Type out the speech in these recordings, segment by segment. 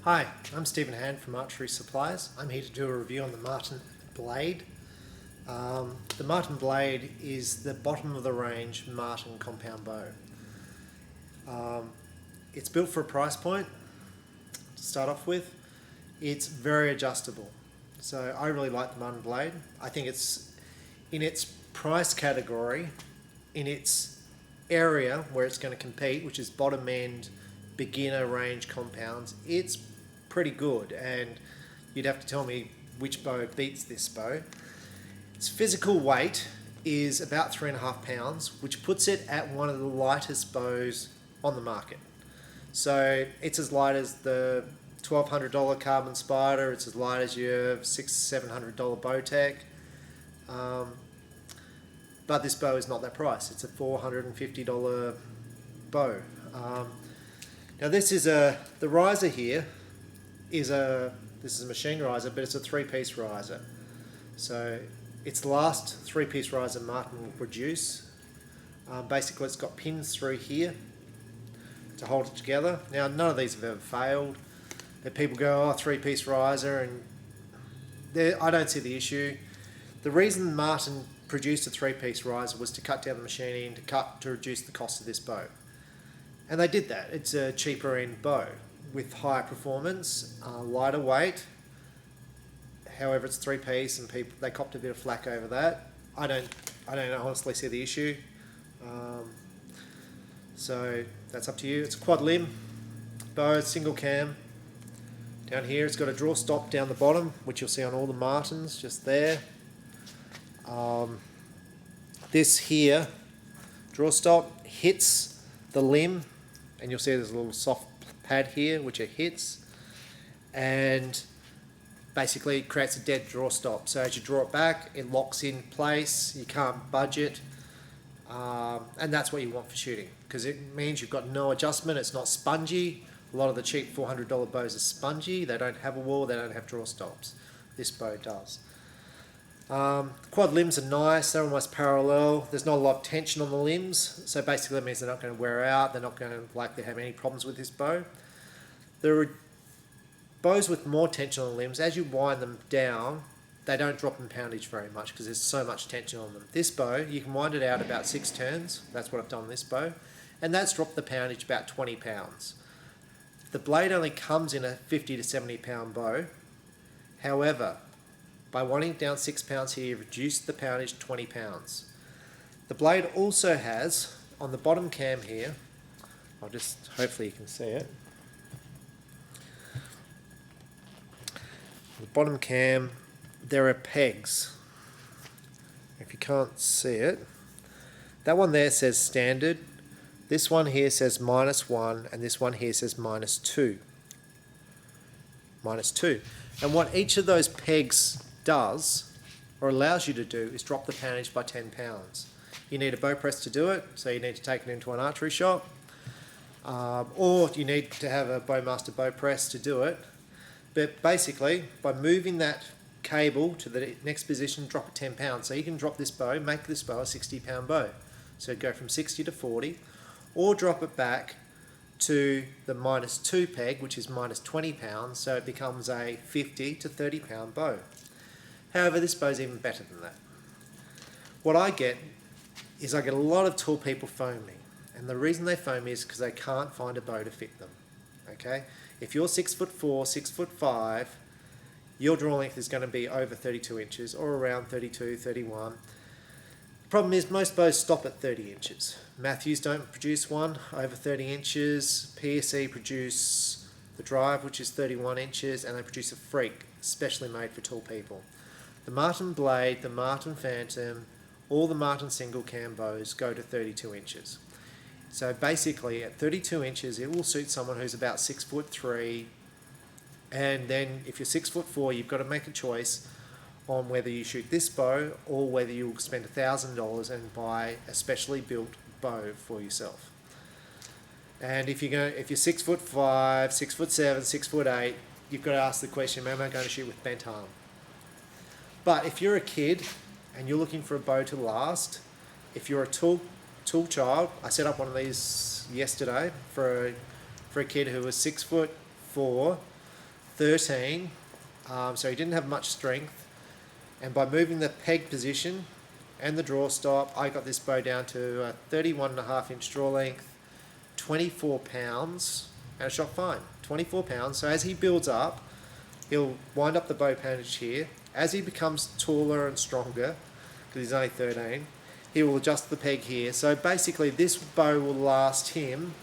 Hi, I'm Steven Hann from Archery Supplies. I'm here to do a review on the Martin Blade. The Martin Blade is the bottom of the range Martin compound bow. It's built for a price point to start off with. It's very adjustable. So I really like the Martin Blade. I think it's in its price category, in its area where it's going to compete, which is bottom end beginner range compounds, it's pretty good, and you'd have to tell me which bow beats this bow. Its physical weight is about 3.5 pounds, which puts it at one of the lightest bows on the market. So it's as light as the $1,200 Carbon Spider, it's as light as your $600-700 Bowtech. But this bow is not that price. It's a $450 bow. Now this is the riser here is this is a machine riser, but it's a 3-piece riser. So it's the last 3-piece riser Martin will produce. Basically it's got pins through here to hold it together. Now none of these have ever failed. That people go, oh, 3-piece riser, and I don't see the issue. The reason Martin produced a 3-piece riser was to cut down the machining, to reduce the cost of this bow. And they did that. It's a cheaper end bow with higher performance, lighter weight. However, it's 3-piece, and they copped a bit of flack over that. I don't honestly see the issue. So that's up to you. It's a quad limb bow, single cam. Down here, it's got a draw stop down the bottom, which you'll see on all the Martins, just there. This here, draw stop, hits the limb, and you'll see there's a little soft pad here which it hits, and basically it creates a dead draw stop. So as you draw it back, it locks in place, you can't budge it, and that's what you want for shooting, because it means you've got no adjustment, it's not spongy. A lot of the cheap $400 bows are spongy, they don't have a wall, they don't have draw stops. This bow does. Quad limbs are nice, they're almost parallel, there's not a lot of tension on the limbs, so basically that means they're not going to wear out, they're not going to likely have any problems with this bow. There are bows with more tension on the limbs. As you wind them down, they don't drop in poundage very much because there's so much tension on them. This bow, you can wind it out about 6 turns, that's what I've done on this bow, and that's dropped the poundage about 20 pounds. The blade only comes in a 50 to 70 pound bow, however, by winding it down 6 pounds here, you've reduced the poundage to 20 pounds. The blade also has, on the bottom cam here, hopefully you can see it. The bottom cam, there are pegs. If you can't see it, that one there says standard. This one here says -1, and this one here says -2. -2. And what each of those pegs does, or allows you to do, is drop the poundage by 10 pounds. You need a bow press to do it, so you need to take it into an archery shop, or you need to have a Bowmaster bow press to do it. But basically, by moving that cable to the next position, drop it 10 pounds. So you can drop this bow, make this bow a 60-pound bow. So go from 60 to 40, or drop it back to the -2 peg, which is -20 pounds, so it becomes a 50 to 30-pound bow. However, this bow is even better than that. What I get is I get a lot of tall people phone me, and the reason they phone me is because they can't find a bow to fit them. Okay, if you're 6'4", 6'5", your draw length is going to be over 32 inches or around 32, 31. The problem is most bows stop at 30 inches. Matthews don't produce one over 30 inches. PSE produce the Drive, which is 31 inches, and they produce a Freak, specially made for tall people. The Martin Blade, the Martin Phantom, all the Martin single cam bows go to 32 inches. So basically at 32 inches it will suit someone who's about 6'3", and then if you're 6'4", you've got to make a choice on whether you shoot this bow or whether you'll spend $1,000 and buy a specially built bow for yourself. And if you're 6'5", 6'7", 6'8", you've got to ask the question, am I going to shoot with bent arm? But if you're a kid and you're looking for a bow to last, if you're a tall child, I set up one of these yesterday for a kid who was 6'4", 13, so he didn't have much strength. And by moving the peg position and the draw stop, I got this bow down to a 31.5 inch draw length, 24 pounds, and it shot fine, 24 pounds. So as he builds up, he'll wind up the bow poundage here. As he becomes taller and stronger, because he's only 13, he will adjust the peg here. So basically this bow will last him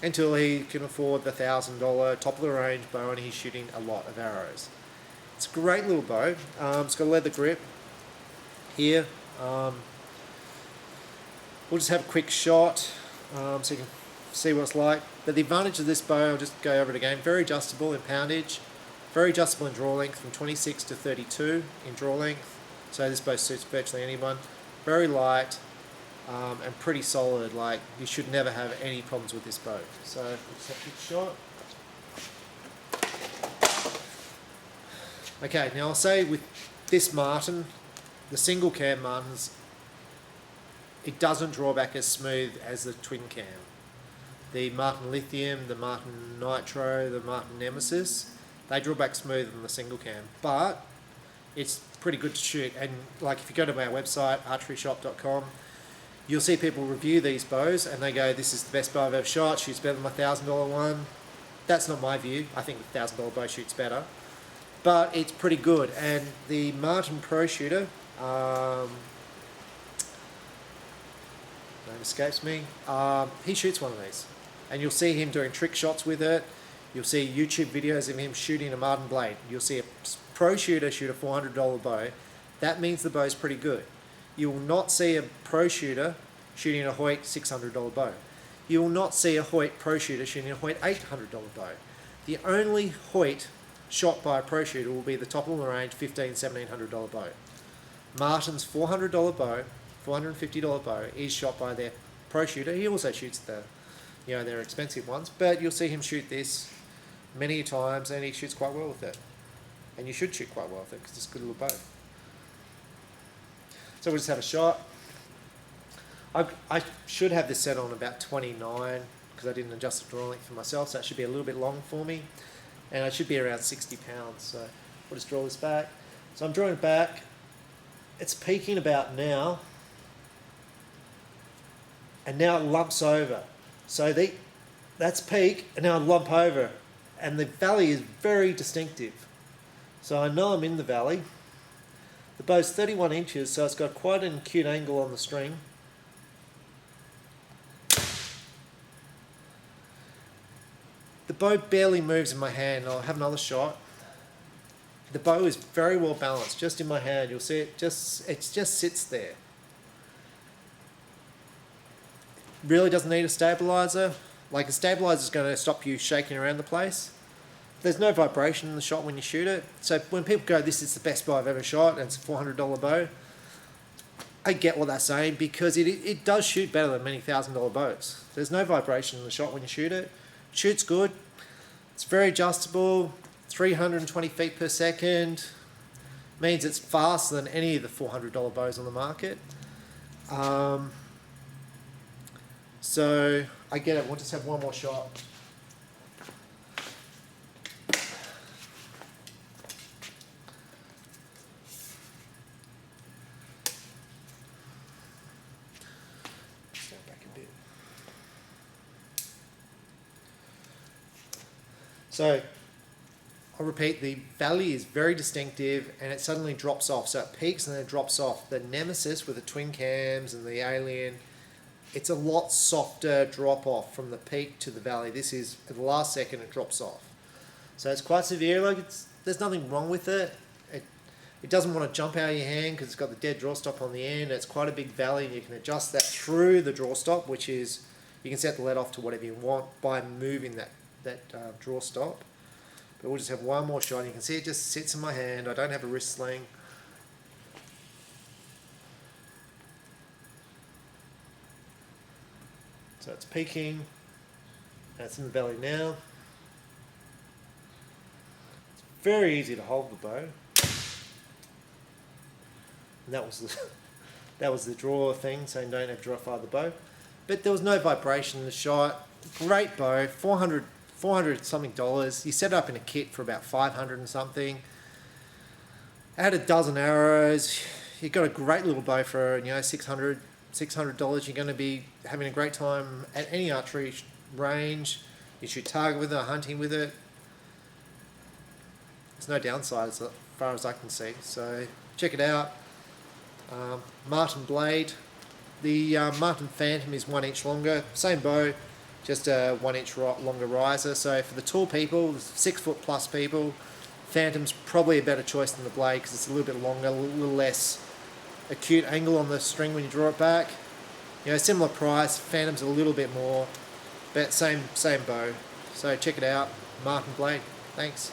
until he can afford the $1,000 top of the range bow and he's shooting a lot of arrows. It's a great little bow. It's got a leather grip here. We'll just have a quick shot so you can see what it's like. But the advantage of this bow, I'll just go over it again, very adjustable in poundage, very adjustable in draw length from 26 to 32 in draw length. So this bow suits virtually anyone. Very light and pretty solid. Like, you should never have any problems with this bow. So let's have a quick shot. Okay, now I'll say with this Martin, the single cam Martins, it doesn't draw back as smooth as the twin cam. The Martin Lithium, the Martin Nitro, the Martin Nemesis, they draw back smoother than the single cam, but it's pretty good to shoot. And like, if you go to my website, archeryshop.com, you'll see people review these bows and they go, this is the best bow I've ever shot, shoots better than my $1,000 one. That's not my view. I think the $1,000 bow shoots better, but it's pretty good. And the Martin Pro Shooter, name escapes me, he shoots one of these. And you'll see him doing trick shots with it. You'll see YouTube videos of him shooting a Martin blade. You'll see a pro shooter shoot a $400 bow. That means the bow's pretty good. You will not see a pro shooter shooting a Hoyt $600 bow. You will not see a Hoyt pro shooter shooting a Hoyt $800 bow. The only Hoyt shot by a pro shooter will be the top of the range $1,500, $1,700 bow. Martin's $400 bow, $450 bow is shot by their pro shooter. He also shoots the, their expensive ones, but you'll see him shoot this many times and he shoots quite well with it. And you should shoot quite well with it because it's a good little bow. So we'll just have a shot. I should have this set on about 29 because I didn't adjust the draw length for myself, so it should be a little bit long for me. And it should be around 60 pounds. So we'll just draw this back. So I'm drawing it back. It's peaking about now. And now it lumps over. So that's peak, and now I lump over. And the valley is very distinctive. So I know I'm in the valley. The bow's 31 inches, so it's got quite an acute angle on the string. The bow barely moves in my hand. I'll have another shot. The bow is very well balanced, just in my hand. You'll see it just sits there. Really doesn't need a stabilizer. Like, a stabilizer is going to stop you shaking around the place. There's no vibration in the shot when you shoot it. So when people go, this is the best bow I've ever shot, and it's a $400 bow, I get what they're saying, because it does shoot better than many $1,000 bows. There's no vibration in the shot when you shoot it. It shoots good. It's very adjustable. 320 feet per second. Means it's faster than any of the $400 bows on the market. So I get it. We'll just have one more shot. Stand back a bit. So I'll repeat, the valley is very distinctive and it suddenly drops off. So it peaks and then it drops off. The Nemesis with the twin cams and the Alien, it's a lot softer drop off from the peak to the valley. This is, at the last second, it drops off. So it's quite severe. Like, there's nothing wrong with it. It doesn't want to jump out of your hand because it's got the dead draw stop on the end. It's quite a big valley and you can adjust that through the draw stop, which is, you can set the lead off to whatever you want by moving that draw stop. But we'll just have one more shot. You can see it just sits in my hand. I don't have a wrist sling. So it's peaking. That's in the valley now. It's very easy to hold the bow. And that was the draw thing, saying don't have draw fire the bow. But there was no vibration in the shot. Great bow, $400 $400 something. You set it up in a kit for about 500 and something. Add a dozen arrows. You've got a great little bow for $600. You're going to be having a great time at any archery range. You shoot target with it, or hunting with it. There's no downside as far as I can see. So check it out. Martin blade. The Martin Phantom is 1 inch longer. Same bow, just a 1 inch longer riser. So for the tall people, 6 foot plus people, Phantom's probably a better choice than the blade because it's a little bit longer, a little less acute angle on the string when you draw it back. Similar price. Phantom's a little bit more, but same bow. So check it out. Martin blade. Thanks.